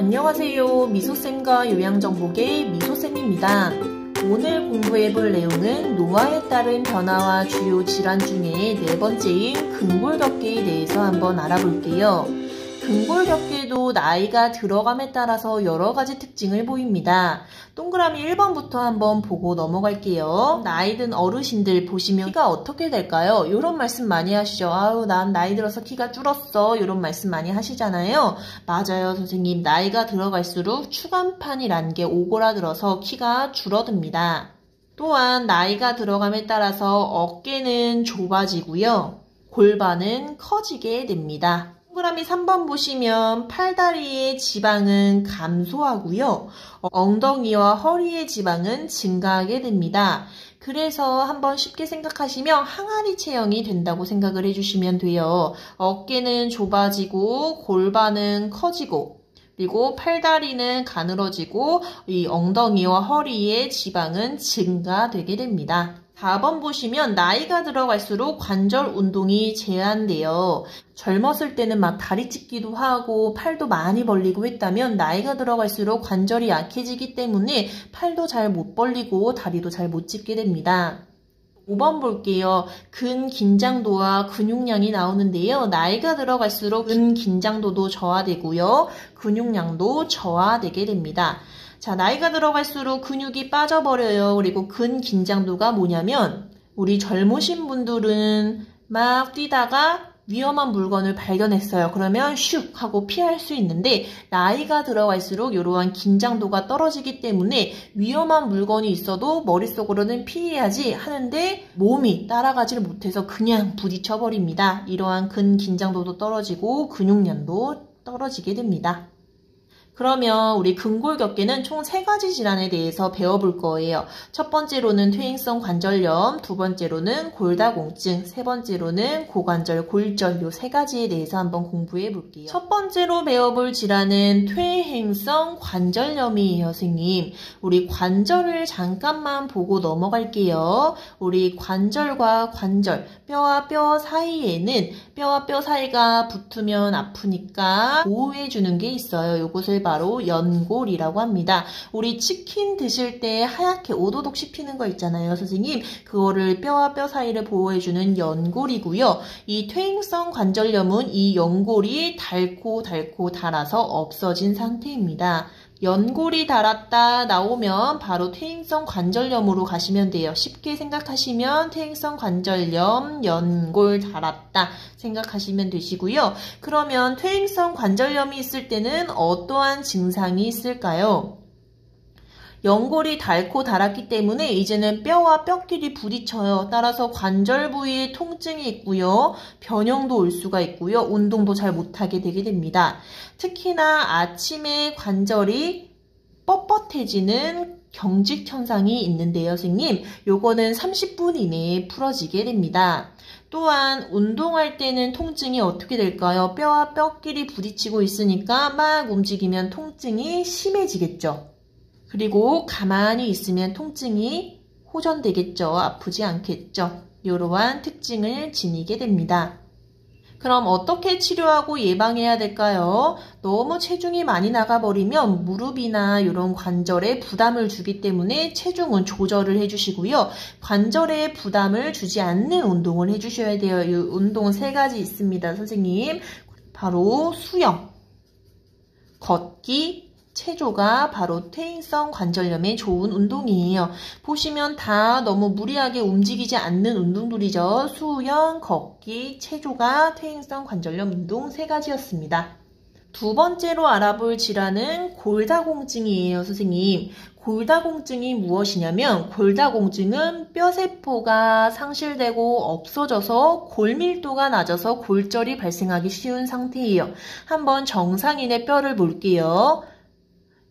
안녕하세요. 미소쌤과 요양정복의 미소쌤입니다. 오늘 공부해볼 내용은 노화에 따른 변화와 주요 질환 중에 네 번째인 근골격계에 대해서 한번 알아볼게요. 근골격계도 나이가 들어감에 따라서 여러 가지 특징을 보입니다. 동그라미 1번부터 한번 보고 넘어갈게요. 나이 든 어르신들 보시면 키가 어떻게 될까요? 이런 말씀 많이 하시죠. 아유, 난 나이 들어서 키가 줄었어. 이런 말씀 많이 하시잖아요. 맞아요, 선생님. 나이가 들어갈수록 추간판이라는 게 오그라들어서 키가 줄어듭니다. 또한 나이가 들어감에 따라서 어깨는 좁아지고요. 골반은 커지게 됩니다. 동그라미 3번 보시면 팔다리의 지방은 감소하고요. 엉덩이와 허리의 지방은 증가하게 됩니다. 그래서 한번 쉽게 생각하시면 항아리 체형이 된다고 생각을 해주시면 돼요. 어깨는 좁아지고 골반은 커지고 그리고 팔다리는 가늘어지고 이 엉덩이와 허리의 지방은 증가되게 됩니다. 4번 보시면 나이가 들어갈수록 관절 운동이 제한돼요. 젊었을 때는 막 다리 찢기도 하고 팔도 많이 벌리고 했다면 나이가 들어갈수록 관절이 약해지기 때문에 팔도 잘 못 벌리고 다리도 잘 못 찢게 됩니다. 5번 볼게요. 근긴장도와 근육량이 나오는데요. 나이가 들어갈수록 근긴장도도 저하되고요. 근육량도 저하되게 됩니다. 자, 나이가 들어갈수록 근육이 빠져버려요. 그리고 근긴장도가 뭐냐면 우리 젊으신 분들은 막 뛰다가 위험한 물건을 발견했어요. 그러면 슉 하고 피할 수 있는데 나이가 들어갈수록 이러한 긴장도가 떨어지기 때문에 위험한 물건이 있어도 머릿속으로는 피해야지 하는데 몸이 따라가지를 못해서 그냥 부딪혀버립니다. 이러한 근긴장도도 떨어지고 근육량도 떨어지게 됩니다. 그러면 우리 근골격계는 총 3가지 질환에 대해서 배워볼 거예요. 첫 번째로는 퇴행성 관절염, 두 번째로는 골다공증, 세 번째로는 고관절, 골절 요 3가지에 대해서 한번 공부해 볼게요. 첫 번째로 배워볼 질환은 퇴행성 관절염이에요, 선생님. 우리 관절을 잠깐만 보고 넘어갈게요. 우리 관절과 관절, 뼈와 뼈 사이에는 뼈와 뼈 사이가 붙으면 아프니까 보호해주는 게 있어요. 요것을 바로 연골이라고 합니다. 우리 치킨 드실 때 하얗게 오도독 씹히는 거 있잖아요, 선생님. 그거를 뼈와 뼈 사이를 보호해주는 연골이고요. 이 퇴행성 관절염은 이 연골이 닳고 닳아서 없어진 상태입니다. 연골이 닳았다 나오면 바로 퇴행성 관절염으로 가시면 돼요. 쉽게 생각하시면 퇴행성 관절염, 연골 닳았다 생각하시면 되시고요. 그러면 퇴행성 관절염이 있을 때는 어떠한 증상이 있을까요? 연골이 닳고 닳았기 때문에 이제는 뼈와 뼈끼리 부딪혀요. 따라서 관절 부위에 통증이 있고요. 변형도 올 수가 있고요. 운동도 잘 못하게 되게 됩니다. 특히나 아침에 관절이 뻣뻣해지는 경직 현상이 있는데요, 선생님. 요거는 30분 이내에 풀어지게 됩니다. 또한 운동할 때는 통증이 어떻게 될까요? 뼈와 뼈끼리 부딪히고 있으니까 막 움직이면 통증이 심해지겠죠. 그리고 가만히 있으면 통증이 호전되겠죠. 아프지 않겠죠. 이러한 특징을 지니게 됩니다. 그럼 어떻게 치료하고 예방해야 될까요? 너무 체중이 많이 나가버리면 무릎이나 이런 관절에 부담을 주기 때문에 체중은 조절을 해주시고요. 관절에 부담을 주지 않는 운동을 해주셔야 돼요. 이 운동은 3가지 있습니다, 선생님. 바로 수영, 걷기, 체조가 바로 퇴행성 관절염에 좋은 운동이에요. 보시면 다 너무 무리하게 움직이지 않는 운동들이죠. 수영, 걷기, 체조가 퇴행성 관절염 운동 3가지였습니다. 두 번째로 알아볼 질환은 골다공증이에요, 선생님. 골다공증이 무엇이냐면 골다공증은 뼈세포가 상실되고 없어져서 골밀도가 낮아서 골절이 발생하기 쉬운 상태예요. 한번 정상인의 뼈를 볼게요.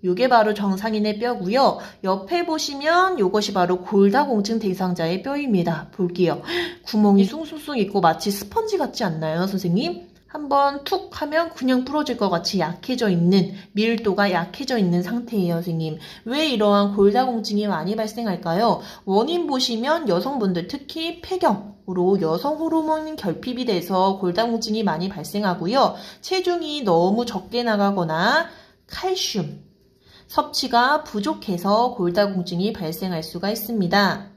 요게 바로 정상인의 뼈고요. 옆에 보시면 요것이 바로 골다공증 대상자의 뼈입니다. 볼게요. 구멍이 숭숭숭 있고 마치 스펀지 같지 않나요, 선생님? 한번 툭 하면 그냥 부러질 것 같이 약해져 있는, 밀도가 약해져 있는 상태예요, 선생님. 왜 이러한 골다공증이 많이 발생할까요? 원인 보시면 여성분들 특히 폐경으로 여성 호르몬 결핍이 돼서 골다공증이 많이 발생하고요. 체중이 너무 적게 나가거나 칼슘. 섭취가 부족해서 골다공증이 발생할 수가 있습니다.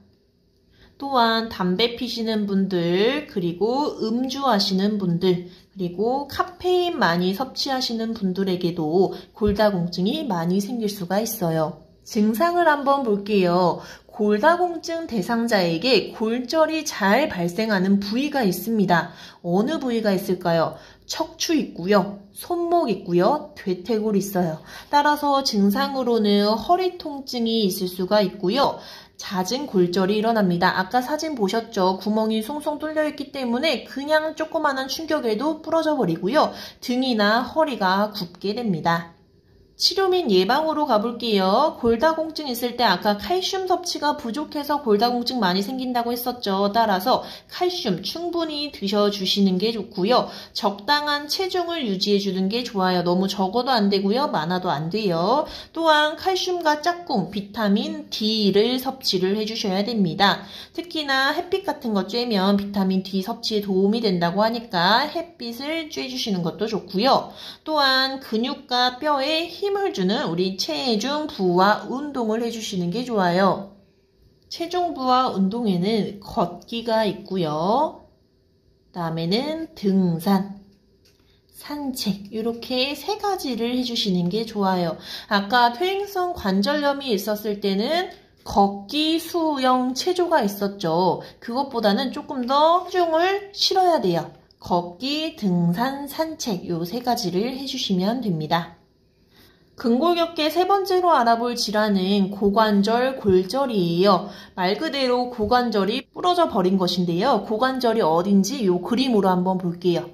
또한 담배 피시는 분들, 그리고 음주하시는 분들, 그리고 카페인 많이 섭취하시는 분들에게도 골다공증이 많이 생길 수가 있어요. 증상을 한번 볼게요. 골다공증 대상자에게 골절이 잘 발생하는 부위가 있습니다. 어느 부위가 있을까요? 척추 있고요. 손목 있고요. 퇴퇴골 있어요. 따라서 증상으로는 허리 통증이 있을 수가 있고요. 잦은 골절이 일어납니다. 아까 사진 보셨죠? 구멍이 숭숭 뚫려 있기 때문에 그냥 조그마한 충격에도 부러져 버리고요. 등이나 허리가 굽게 됩니다. 치료 및 예방으로 가볼게요. 골다공증 있을 때 아까 칼슘 섭취가 부족해서 골다공증 많이 생긴다고 했었죠. 따라서 칼슘 충분히 드셔주시는 게 좋고요. 적당한 체중을 유지해주는 게 좋아요. 너무 적어도 안 되고요. 많아도 안 돼요. 또한 칼슘과 짝꿍, 비타민 D를 섭취를 해주셔야 됩니다. 특히나 햇빛 같은 거 쬐면 비타민 D 섭취에 도움이 된다고 하니까 햇빛을 쬐주시는 것도 좋고요. 또한 근육과 뼈에 힘을 주는 우리 체중 부하 운동을 해주시는 게 좋아요. 체중 부하 운동에는 걷기가 있고요. 다음에는 등산, 산책 이렇게 세 가지를 해주시는 게 좋아요. 아까 퇴행성 관절염이 있었을 때는 걷기, 수영, 체조가 있었죠. 그것보다는 조금 더 체중을 실어야 돼요. 걷기, 등산, 산책 요 세 가지를 해주시면 됩니다. 근골격계 세 번째로 알아볼 질환은 고관절 골절이에요. 말 그대로 고관절이 부러져 버린 것인데요. 고관절이 어딘지 요 그림으로 한번 볼게요.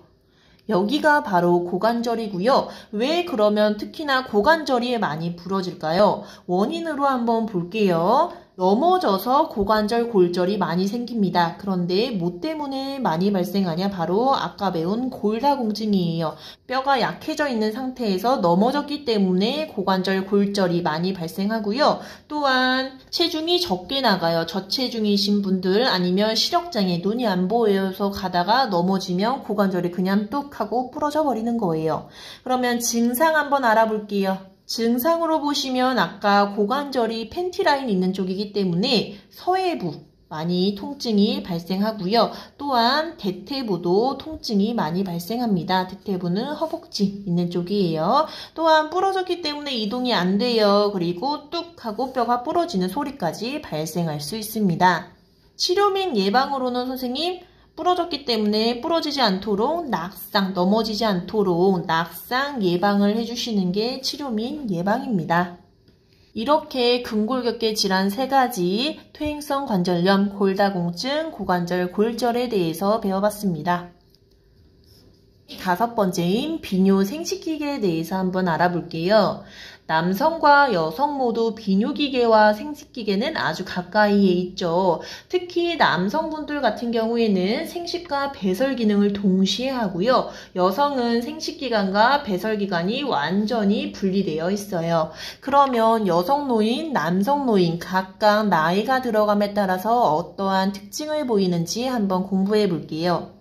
여기가 바로 고관절이고요. 왜 그러면 특히나 고관절이 많이 부러질까요? 원인으로 한번 볼게요. 넘어져서 고관절 골절이 많이 생깁니다. 그런데 뭐 때문에 많이 발생하냐? 바로 아까 배운 골다공증이에요. 뼈가 약해져 있는 상태에서 넘어졌기 때문에 고관절 골절이 많이 발생하고요. 또한 체중이 적게 나가요. 저체중이신 분들 아니면 시력장애, 눈이 안 보여서 가다가 넘어지면 고관절이 그냥 뚝 하고 부러져 버리는 거예요. 그러면 증상 한번 알아볼게요. 증상으로 보시면 아까 고관절이 팬티 라인 있는 쪽이기 때문에 서해부 많이 통증이 발생하고요. 또한 대퇴부도 통증이 많이 발생합니다. 대퇴부는 허벅지 있는 쪽이에요. 또한 부러졌기 때문에 이동이 안 돼요. 그리고 뚝 하고 뼈가 부러지는 소리까지 발생할 수 있습니다. 치료 및 예방으로는 선생님 부러졌기 때문에 부러지지 않도록 낙상, 넘어지지 않도록 낙상 예방을 해주시는 게 치료 및 예방입니다. 이렇게 근골격계 질환 세 가지, 퇴행성 관절염, 골다공증, 고관절 골절에 대해서 배워봤습니다. 다섯 번째인 비뇨 생식기계에 대해서 한번 알아볼게요. 남성과 여성 모두 비뇨기계와 생식기계는 아주 가까이에 있죠. 특히 남성분들 같은 경우에는 생식과 배설 기능을 동시에 하고요. 여성은 생식기관과 배설 기관이 완전히 분리되어 있어요. 그러면 여성 노인, 남성 노인 각각 나이가 들어감에 따라서 어떠한 특징을 보이는지 한번 공부해 볼게요.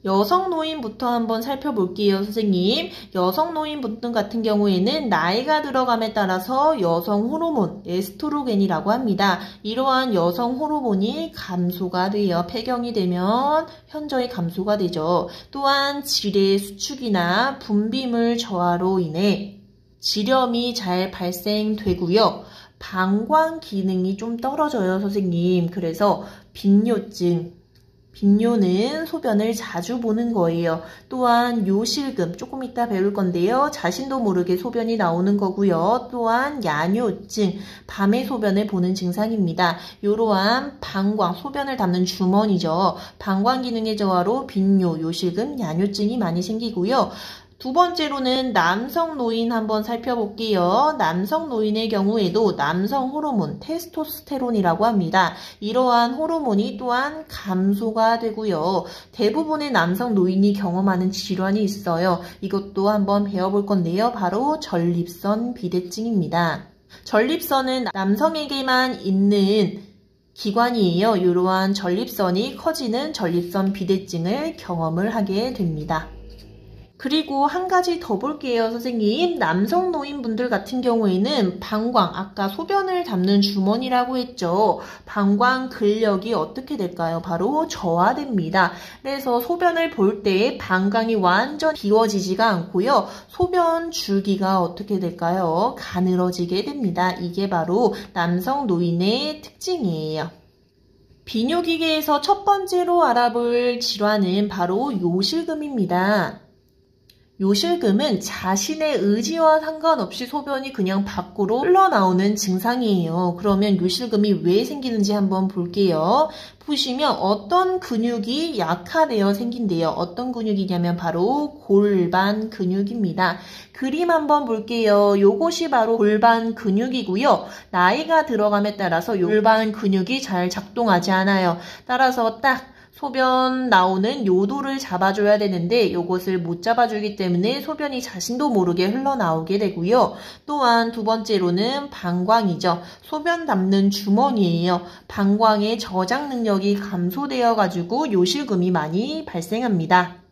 여성 노인부터 한번 살펴볼게요, 선생님. 여성 노인분들 같은 경우에는 나이가 들어감에 따라서 여성 호르몬, 에스트로겐이라고 합니다. 이러한 여성 호르몬이 감소가 돼요. 폐경이 되면 현저히 감소가 되죠. 또한 질의 수축이나 분비물 저하로 인해 질염이 잘 발생되고요. 방광 기능이 좀 떨어져요, 선생님. 그래서 빈뇨증, 빈뇨는 소변을 자주 보는 거예요. 또한 요실금, 조금 이따 배울 건데요. 자신도 모르게 소변이 나오는 거고요. 또한 야뇨증, 밤에 소변을 보는 증상입니다. 이러한 방광, 소변을 담는 주머니죠. 방광 기능의 저하로 빈뇨, 요실금, 야뇨증이 많이 생기고요. 두 번째로는 남성 노인 한번 살펴볼게요. 남성 노인의 경우에도 남성 호르몬, 테스토스테론이라고 합니다. 이러한 호르몬이 또한 감소가 되고요. 대부분의 남성 노인이 경험하는 질환이 있어요. 이것도 한번 배워볼 건데요. 바로 전립선 비대증입니다. 전립선은 남성에게만 있는 기관이에요. 이러한 전립선이 커지는 전립선 비대증을 경험을 하게 됩니다. 그리고 한 가지 더 볼게요, 선생님. 남성 노인분들 같은 경우에는 방광, 아까 소변을 담는 주머니라고 했죠. 방광 근력이 어떻게 될까요? 바로 저하됩니다. 그래서 소변을 볼 때 방광이 완전 비워지지가 않고요. 소변 줄기가 어떻게 될까요? 가늘어지게 됩니다. 이게 바로 남성 노인의 특징이에요. 비뇨기계에서 첫 번째로 알아볼 질환은 바로 요실금입니다. 요실금은 자신의 의지와 상관없이 소변이 그냥 밖으로 흘러나오는 증상이에요. 그러면 요실금이 왜 생기는지 한번 볼게요. 보시면 어떤 근육이 약화되어 생긴대요. 어떤 근육이냐면 바로 골반 근육입니다. 그림 한번 볼게요. 요것이 바로 골반 근육이고요. 나이가 들어감에 따라서 골반 근육이 잘 작동하지 않아요. 따라서 딱 소변 나오는 요도를 잡아줘야 되는데 요것을 못 잡아주기 때문에 소변이 자신도 모르게 흘러나오게 되고요. 또한 두 번째로는 방광이죠. 소변 담는 주머니예요. 방광의 저장 능력이 감소되어 가지고 요실금이 많이 발생합니다.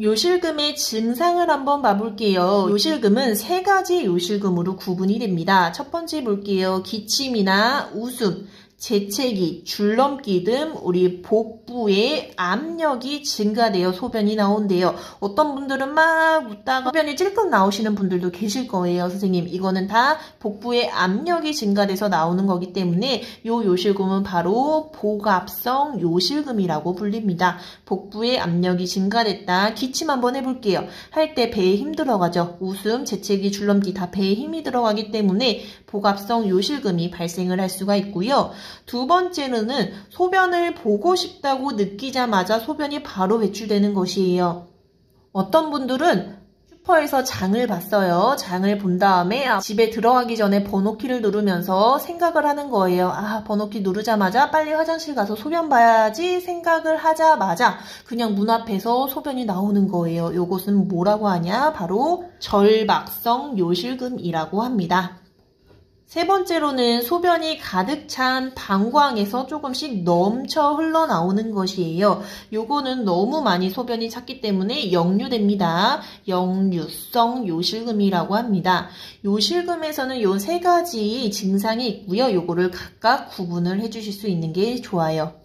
요실금의 증상을 한번 봐볼게요. 요실금은 세 가지 요실금으로 구분이 됩니다. 첫 번째 볼게요. 기침이나 웃음, 재채기, 줄넘기 등 우리 복부에 압력이 증가되어 소변이 나온대요. 어떤 분들은 막 웃다가 소변이 찔끔 나오시는 분들도 계실 거예요. 선생님, 이거는 다 복부에 압력이 증가돼서 나오는 거기 때문에 요 요실금은 바로 복압성 요실금이라고 불립니다. 복부에 압력이 증가됐다. 기침 한번 해볼게요. 할 때 배에 힘 들어가죠. 웃음, 재채기, 줄넘기 다 배에 힘이 들어가기 때문에 복압성 요실금이 발생을 할 수가 있고요. 두 번째는 소변을 보고 싶다고 느끼자마자 소변이 바로 배출되는 것이에요. 어떤 분들은 슈퍼에서 장을 봤어요. 장을 본 다음에 집에 들어가기 전에 번호키를 누르면서 생각을 하는 거예요. 번호키 누르자마자 빨리 화장실 가서 소변 봐야지 생각을 하자마자 그냥 문 앞에서 소변이 나오는 거예요. 요것은 뭐라고 하냐? 바로 절박성 요실금이라고 합니다. 세 번째로는 소변이 가득 찬 방광에서 조금씩 넘쳐 흘러나오는 것이에요. 요거는 너무 많이 소변이 찼기 때문에 역류됩니다. 역류성 요실금이라고 합니다. 요실금에서는 요 세 가지 증상이 있고요. 요거를 각각 구분을 해주실 수 있는 게 좋아요.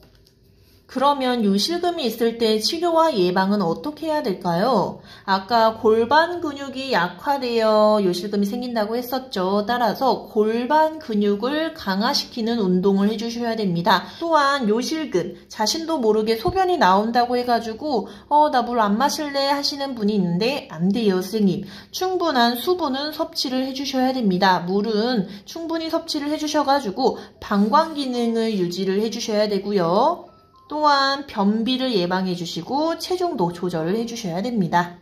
그러면 요실금이 있을 때 치료와 예방은 어떻게 해야 될까요? 아까 골반 근육이 약화되어 요실금이 생긴다고 했었죠. 따라서 골반 근육을 강화시키는 운동을 해주셔야 됩니다. 또한 요실금, 자신도 모르게 소변이 나온다고 해가지고 나 물 안 마실래 하시는 분이 있는데 안 돼요, 선생님. 충분한 수분은 섭취를 해주셔야 됩니다. 물은 충분히 섭취를 해주셔가지고 방광 기능을 유지를 해주셔야 되고요. 또한 변비를 예방해 주시고 체중도 조절을 해 주셔야 됩니다.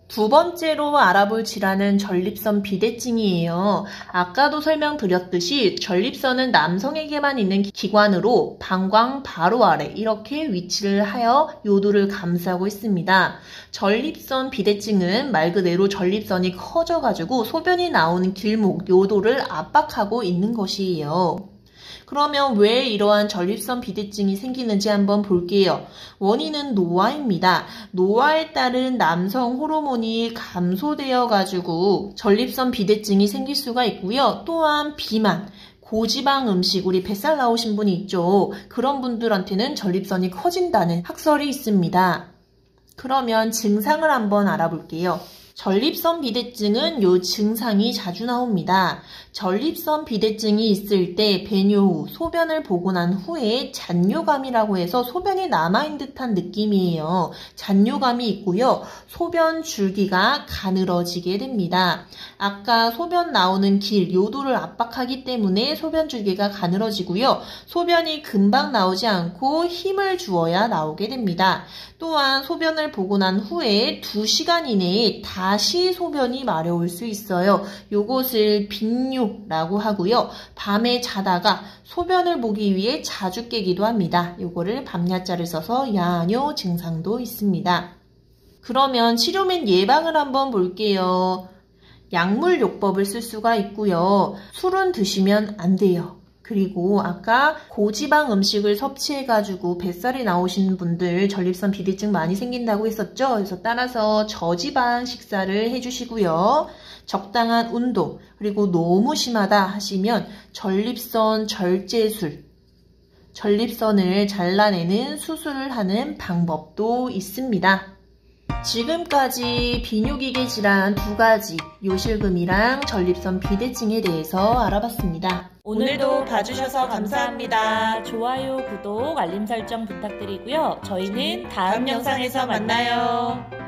두 번째로 알아볼 질환은 전립선 비대증이에요. 아까도 설명드렸듯이 전립선은 남성에게만 있는 기관으로 방광 바로 아래 이렇게 위치를 하여 요도를 감싸고 있습니다. 전립선 비대증은 말 그대로 전립선이 커져가지고 소변이 나오는 길목, 요도를 압박하고 있는 것이에요. 그러면 왜 이러한 전립선 비대증이 생기는지 한번 볼게요. 원인은 노화입니다. 노화에 따른 남성 호르몬이 감소되어 가지고 전립선 비대증이 생길 수가 있고요. 또한 비만, 고지방 음식, 우리 뱃살 나오신 분이 있죠. 그런 분들한테는 전립선이 커진다는 학설이 있습니다. 그러면 증상을 한번 알아볼게요. 전립선 비대증은 요 증상이 자주 나옵니다. 전립선 비대증이 있을 때 배뇨 후, 소변을 보고 난 후에 잔뇨감이라고 해서 소변이 남아있는 듯한 느낌이에요. 잔뇨감이 있고요. 소변 줄기가 가늘어지게 됩니다. 아까 소변 나오는 길, 요도를 압박하기 때문에 소변 줄기가 가늘어지고요. 소변이 금방 나오지 않고 힘을 주어야 나오게 됩니다. 또한 소변을 보고 난 후에 2시간 이내에 다시 소변이 마려울 수 있어요. 요것을 빈뇨라고 하고요. 밤에 자다가 소변을 보기 위해 자주 깨기도 합니다. 요거를 밤야자를 써서 야뇨 증상도 있습니다. 그러면 치료 및 예방을 한번 볼게요. 약물요법을 쓸 수가 있고요. 술은 드시면 안 돼요. 그리고 아까 고지방 음식을 섭취해가지고 뱃살이 나오시는 분들 전립선 비대증 많이 생긴다고 했었죠. 그래서 따라서 저지방 식사를 해주시고요. 적당한 운동, 그리고 너무 심하다 하시면 전립선 절제술, 전립선을 잘라내는 수술을 하는 방법도 있습니다. 지금까지 비뇨기계 질환 2가지, 요실금이랑 전립선 비대증에 대해서 알아봤습니다. 오늘도 봐주셔서 감사합니다. 좋아요, 구독, 알림 설정 부탁드리고요. 저희는 다음 영상에서 만나요.